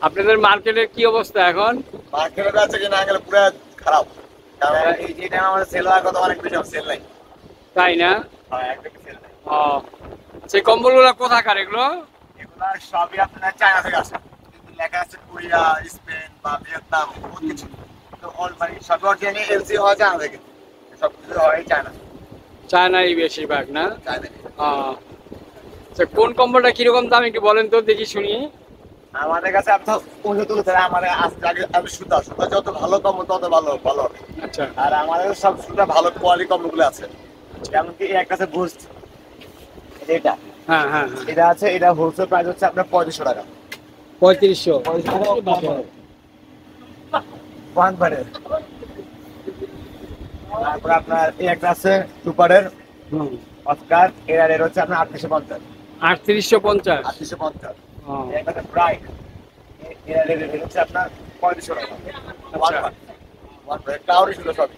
আপনাদের মার্কেটের কি অবস্থা এখন? মার্কেটে আছে কিনা গেলে পুরো খারাপ, কারণ এই যে টাইম আমাদের সেল হওয়ার কথা অনেক বেশি, সেল নাই। তাই না? হ্যাঁ, একদম সেল নাই। ও, সেই কম্বলগুলো কোথাকার এগুলো? এগুলা সবই আপনার চায়না থেকে আসে, কিন্তু লেখা আছে কোরিয়া, স্পেন বা ভিয়েতনাম, বহুত কিছু। তো অল মানে সবই অরিজিনালি এলসি হওয়া চায়না থেকে, সব কিছু হয় চায়না। চায়নাই বেশিরভাগ না? চায়না। আচ্ছা, কোন কম্বলটা কিরকম দাম একটু বলেন তো দেখি শুনি। আমাদের কাছে আপনার পৌঁছে তুলতে আমাদের আজকে আগে আমি সুতা সুতা যত ভালো কম্বল তত ভালো ভালো হবে। আচ্ছা। আর আমাদের সব সুতা ভালো কোয়ালিটি কম্বলগুলো আছে, যেমন কি এক কাছে বুস্ট, এটা হ্যাঁ হ্যাঁ হ্যাঁ, এটা আছে, এটা হোলসেল প্রাইস হচ্ছে আপনার 3500 টাকা। 3500। তারপর আপনার এই একটা আছে সুপারের অস্কার, এর রেট হচ্ছে আপনার 3850। 3850। 3850। একটা ব্রাইট, এর রেট হচ্ছে আপনার 3500 টাকা। কাউরি ছিল সবই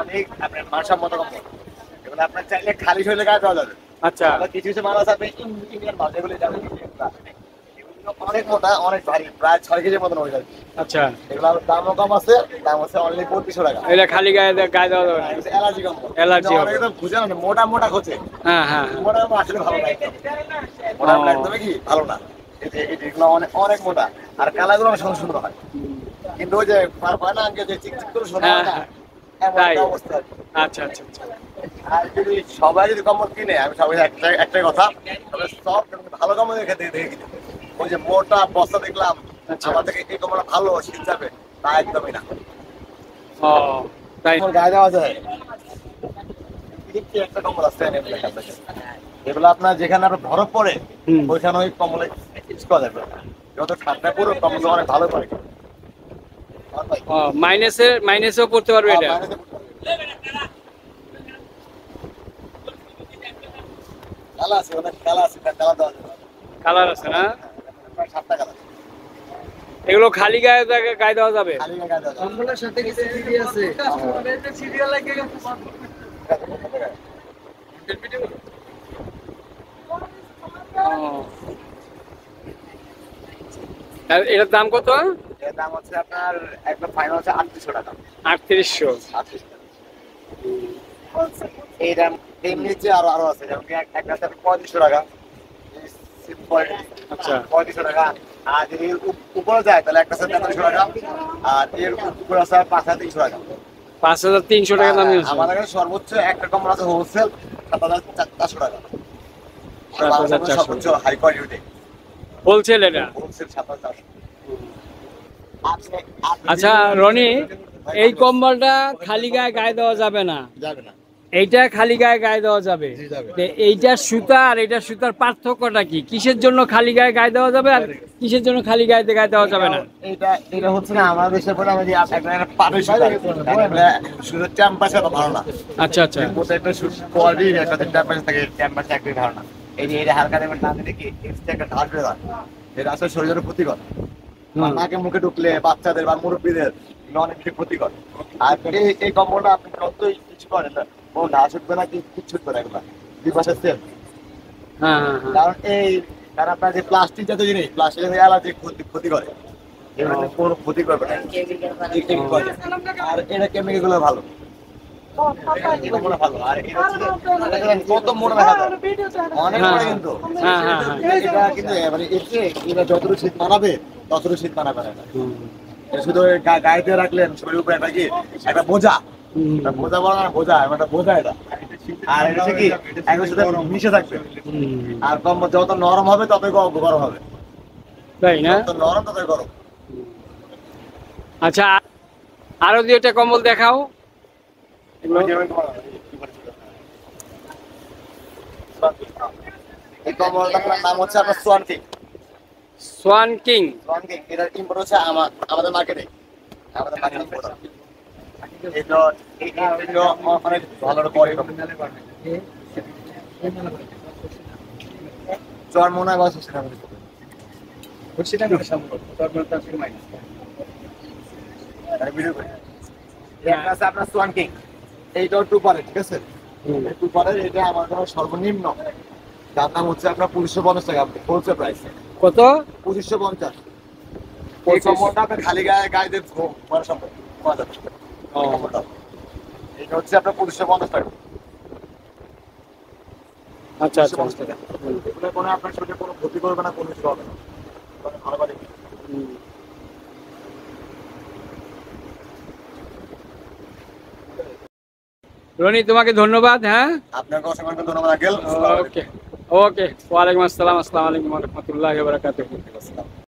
অনেক আপনার মানসম্মত কম্বল, এগুলো আপনার চাইলে খালি শরীরে গায়ে দেওয়া যাবে। আচ্ছা। কিছু কিছু মাল আছে আপনি ইন্ডিয়ান মাল, যেগুলো যাবে অনেক মোটা, অনেক ভারী, প্রায় 6 কেজির মতন হয়ে যাবে। আচ্ছা, এগুলোর দামও কম আছে, দাম আছে অনলি 3500 টাকা। এটা খালি গায়ে গায়ে দেওয়া যাবে না? অ্যালার্জি কম্বল, অ্যালার্জি হবে। একদম খুঁজে না, মোটা মোটা খোঁজে। হ্যাঁ হ্যাঁ, মোটা আসলে ভালো না, মোটা একদমই কি ভালো না। এগুলো অনেক অনেক মোটা, আর কালারগুলো অনেক সুন্দর সুন্দর হয়, কিন্তু ওই যে পারপায় না যে চিকচিক করে শোনা হয় না, এমন একটা অবস্থা। আচ্ছা আচ্ছা আচ্ছা। আর যদি সবাই যদি কম্বল কিনে, আমি সবাই একটাই কথা, তবে সব ভালো কম্বল দেখে দেখে কিনে। ওই যে মোটা বস্তা দেখলাম আমার থেকে এই কম্বলটা ভালো শীত যাবে, তা একদমই না। ও তাই? গায়ে দেওয়া যায় একটা কম্বল আছে, এগুলো আপনার যেখানে আপনার বরফ পড়ে ওইখানে ওই কম্বলে ইউজ করা যাবে, যত ঠান্ডা পড়ে কম্বল অনেক ভালো পড়ে। মাইনাসেও পড়তে পারবে এটা? কালার আছে, অনেক কালার আছে, কালার দেওয়া যাবে। কালার আছে না? 7টা কালার। এগুলো খালি গায়ে গায়ে দেওয়া যাবে? খালি গায়ে দেওয়া যাবে। কম্বলের সাথে কিছু সিডি আছে, সিরিয়াল লাগে। এটার দাম কত? এর দাম হচ্ছে আপনার একদম ফাইনাল হচ্ছে 3800 টাকা। 3800। এই দাম এর নিচে আরো আরো আছে, যেমন কি একটা আছে 3500 টাকা। আচ্ছা, 3500 টাকা। আর যদি উপরে যায় তাহলে একটা আছে 4300 টাকা, আর এর উপরে আছে 5300 টাকা। 5300 টাকা দাম আছে। আমাদের কাছে সর্বোচ্চ একটা কম্বল আছে হোলসেল 7400 টাকা। 7400 সর্বোচ্চ হাই কোয়ালিটি হোলসেল এটা? হোলসেল 7400। আচ্ছা রনি, এই কম্বলটা খালি গায়ে গায়ে দেওয়া যাবে না? যাবে না। এইটা খালি গায়ে গায়ে দেওয়া যাবে। জি, যাবে। এইটা সুতা আর এটা সুতার পার্থক্যটা কি? কিসের জন্য খালি গায়ে গায়ে দেওয়া যাবে আর কিসের জন্য খালি গায়ে গায়ে দেওয়া যাবে না? এটা হচ্ছে না আমাদের দেশে পরে আমাদের একটা পাটের সুতা, শুধু টেম্পারেচার ভালো না। আচ্ছা আচ্ছা। প্রত্যেকটা কোয়ালিটি একটা টেম্পারেচার থাকে, টেম্পারেচার একটু ধারণা। এই যে এটা হালকা দেবেন না দিলে কি এক্সট্রা একটা ঢাল বের হয়, এটা আসলে শরীরের ক্ষতিকর। নাকে মুখে ঢুকলে বাচ্চাদের বা মুরব্বীদের অনেক বেশি ক্ষতিকর। আর এই কম্বলটা আপনি যতই কিছু করেন না, কোনো ঘাস উঠবে না, কিছু উঠবে না, এগুলা 2 মাসের সেল। হ্যাঁ হ্যাঁ, কারণ আপনার যে প্লাস্টিক জাতীয় জিনিস, প্লাস্টিকের অ্যালার্জি ক্ষতি করে, এগুলো কোনো ক্ষতি করবে না। আর এটা কেমিক্যাল গুলো ভালো, ভালো। আর কত মোটা দেখা যায়, অনেক মোটা কিন্তু। এটা কিন্তু মানে এটা যতটুকু শীত মানাবে ততটুকু শীত মানাবে না। শুধু গাড়িতে রাখলেন শরীর উপরে একটা কি একটা বোঝা, বোঝা বলা না, বোঝা একটা বোঝা এটা। আর এটা কি একবার সাথে মিশে থাকবে। আর কম্বল যত নরম হবে ততই গরম হবে, তাই না? যত নরম ততই গরম। আচ্ছা, আরো দুই একটা কম্বল দেখাও। এই কম্বলটার নাম হচ্ছে আপনার swan king. Swan king. Swan king এটার ইম্পোর্ট হচ্ছে আমাদের মার্কেটে, আমাদের মার্কেটে ইম্পোর্ট। এটা এটা অনেক ভালো করে চর মনে হয় বাসে সেটা ভিডিও করি একটা আছে আপনার সোয়ান কিং, এইটাও টু পারে, ঠিক আছে? টু পারে, এটা আমার জন্য সর্বনিম্ন যার দাম হচ্ছে আপনার 2550 টাকা হোলসেল প্রাইস। কত? 2550। ওই সম্বন্ধে আপনার খালি গায়ে গায়ে দিয়ে মানে সম্ভব এটা হচ্ছে আপনার 2550 টাকা। আচ্ছা আচ্ছা 2550 টাকা। এগুলো কোনো আপনার শরীরে কোনো ক্ষতি করবে না, কোনো কিছু হবে না, ভালো ভালো। রনি, তোমাকে ধন্যবাদ। হ্যাঁ, আপনাকে অসংখ্য ধন্যবাদ আঙ্কেল। ওকে ওকে, ওয়ালাইকুম আসসালাম, আসসালামু আলাইকুম ওয়া রাহমাতুল্লাহি ওয়া বারাকাতুহু।